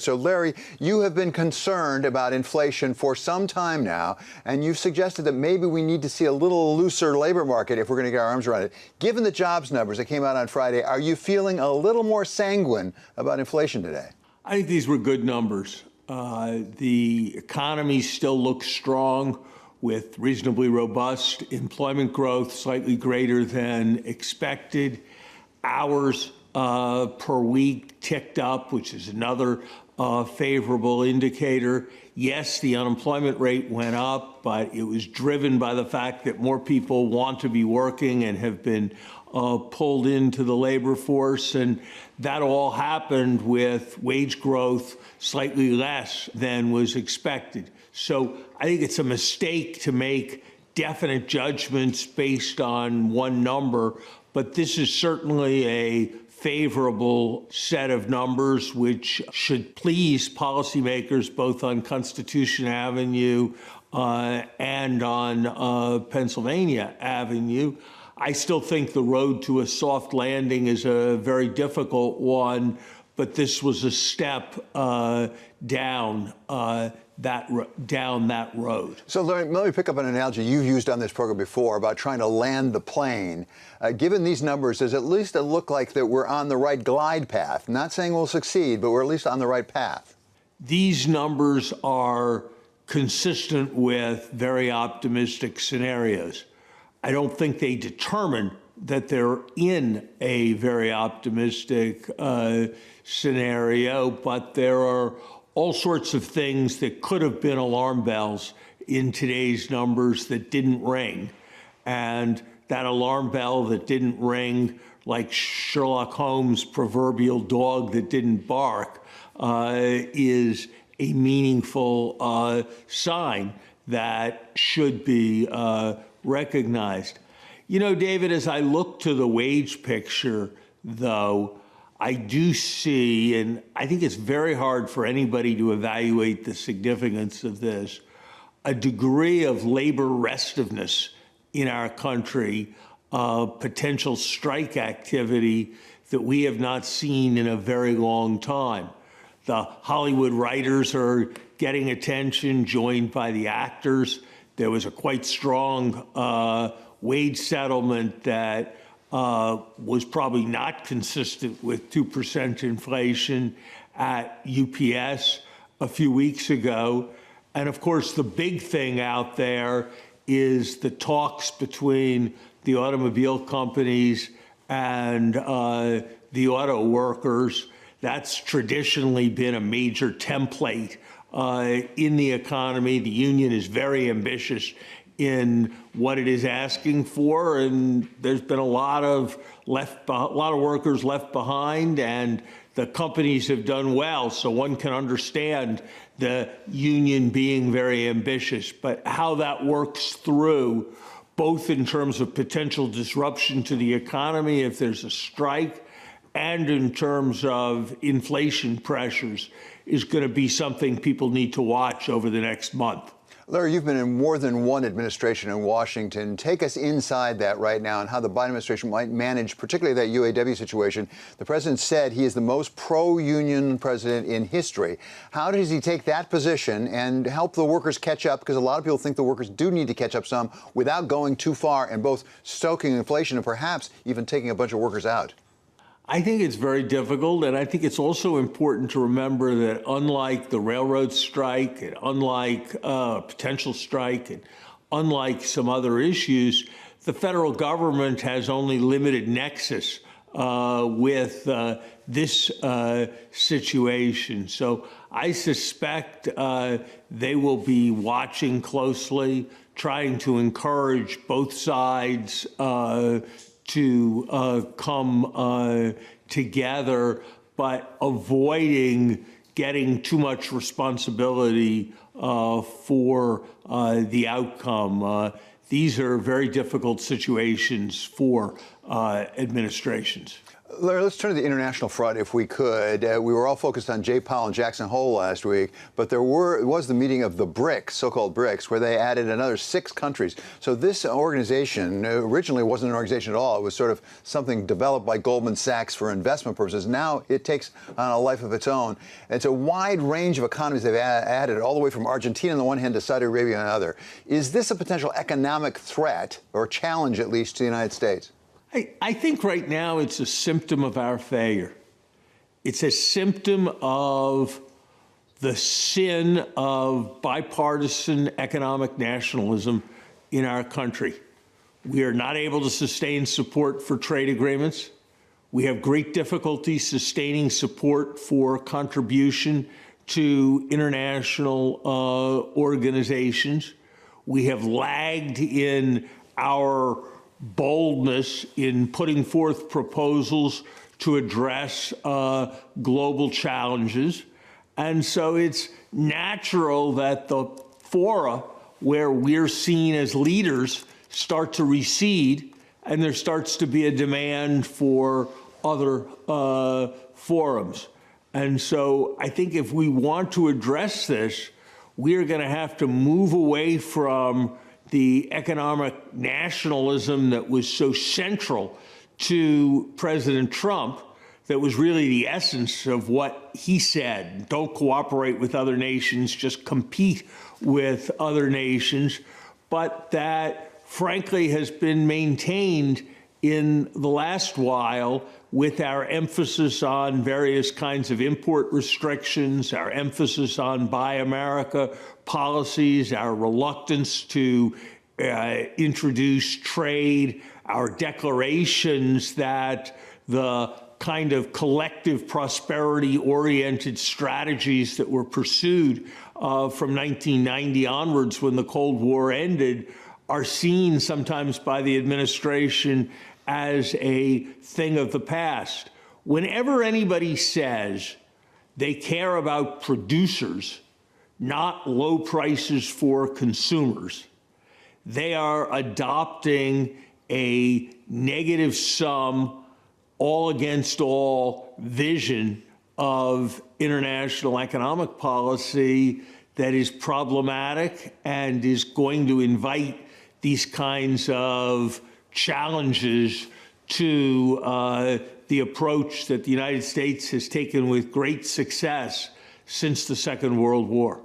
So, Larry, you have been concerned about inflation for some time now, and you've suggested that maybe we need to see a little looser labor market if we're going to get our arms around it. Given the jobs numbers that came out on Friday, are you feeling a little more sanguine about inflation today? I think these were good numbers. The economy still looks strong with reasonably robust employment growth, slightly greater than expected. Hours per week ticked up, which is another favorable indicator. Yes, the unemployment rate went up, but it was driven by the fact that more people want to be working and have been pulled into the labor force. And that all happened with wage growth slightly less than was expected. So I think it's a mistake to make definite judgments based on one number, but this is certainly a favorable set of numbers, which should please policymakers both on Constitution Avenue and on Pennsylvania Avenue. I still think the road to a soft landing is a very difficult one, but this was a step down that road. So let me pick up an analogy you've used on this program before about trying to land the plane. Given these numbers, does at least it look like that we're on the right glide path? Not saying we'll succeed, but we're at least on the right path. These numbers are consistent with very optimistic scenarios. I don't think they determine that they're in a very optimistic scenario, but there are all sorts of things that could have been alarm bells in today's numbers that didn't ring. And that alarm bell that didn't ring, like Sherlock Holmes' proverbial dog that didn't bark, is a meaningful sign that should be recognized. You know, David, as I look to the wage picture, though, I do see, and I think it's very hard for anybody to evaluate the significance of this, a degree of labor restiveness in our country, potential strike activity that we have not seen in a very long time. The Hollywood writers are getting attention, joined by the actors. There was a quite strong wage settlement that was probably not consistent with 2% inflation at UPS a few weeks ago. And of course, the big thing out there is the talks between the automobile companies and the auto workers. That's traditionally been a major template in the economy. The union is very ambitious in what it is asking for, and there's been a lot of workers left behind, and the companies have done well. So one can understand the union being very ambitious, but how that works through, both in terms of potential disruption to the economy if there's a strike, and in terms of inflation pressures, is going to be something people need to watch over the next month. Larry, you've been in more than one administration in Washington. Take us inside that right now and how the Biden administration might manage, particularly that UAW situation. The president said he is the most pro-union president in history. How does he take that position and help the workers catch up? Because a lot of people think the workers do need to catch up some without going too far and both stoking inflation and perhaps even taking a bunch of workers out. I think it's very difficult, and I think it's also important to remember that unlike the railroad strike, and unlike potential strike, and unlike some other issues, the federal government has only limited nexus with this situation. So I suspect they will be watching closely, trying to encourage both sides to come together, but avoiding getting too much responsibility for the outcome. These are very difficult situations for administrations. Larry, let's turn to the international front if we could. We were all focused on Jay Powell and Jackson Hole last week, but there was the meeting of the BRICS, so-called BRICS, where they added another 6 countries. So this organization originally wasn't an organization at all. It was sort of something developed by Goldman Sachs for investment purposes. Now it takes on a life of its own. It's a wide range of economies they've added, all the way from Argentina on the one hand to Saudi Arabia on the other. Is this a potential economic threat, or challenge at least, to the United States? I think right now it's a symptom of our failure. It's a symptom of the sin of bipartisan economic nationalism in our country. We are not able to sustain support for trade agreements. We have great difficulty sustaining support for contribution to international organizations. We have lagged in our boldness in putting forth proposals to address global challenges. And so it's natural that the fora where we're seen as leaders start to recede, and there starts to be a demand for other forums. And so I think if we want to address this, we're going to have to move away from the economic nationalism that was so central to President Trump, that was really the essence of what he said. Don't cooperate with other nations, just compete with other nations. But that, frankly, has been maintained in the last while with our emphasis on various kinds of import restrictions, our emphasis on Buy America policies, our reluctance to introduce trade, our declarations that the kind of collective prosperity-oriented strategies that were pursued from 1990 onwards, when the Cold War ended, are seen sometimes by the administration as a thing of the past. Whenever anybody says they care about producers, not low prices for consumers, they are adopting a negative sum, all against all vision of international economic policy that is problematic and is going to invite these kinds of challenges to the approach that the United States has taken with great success since the Second World War.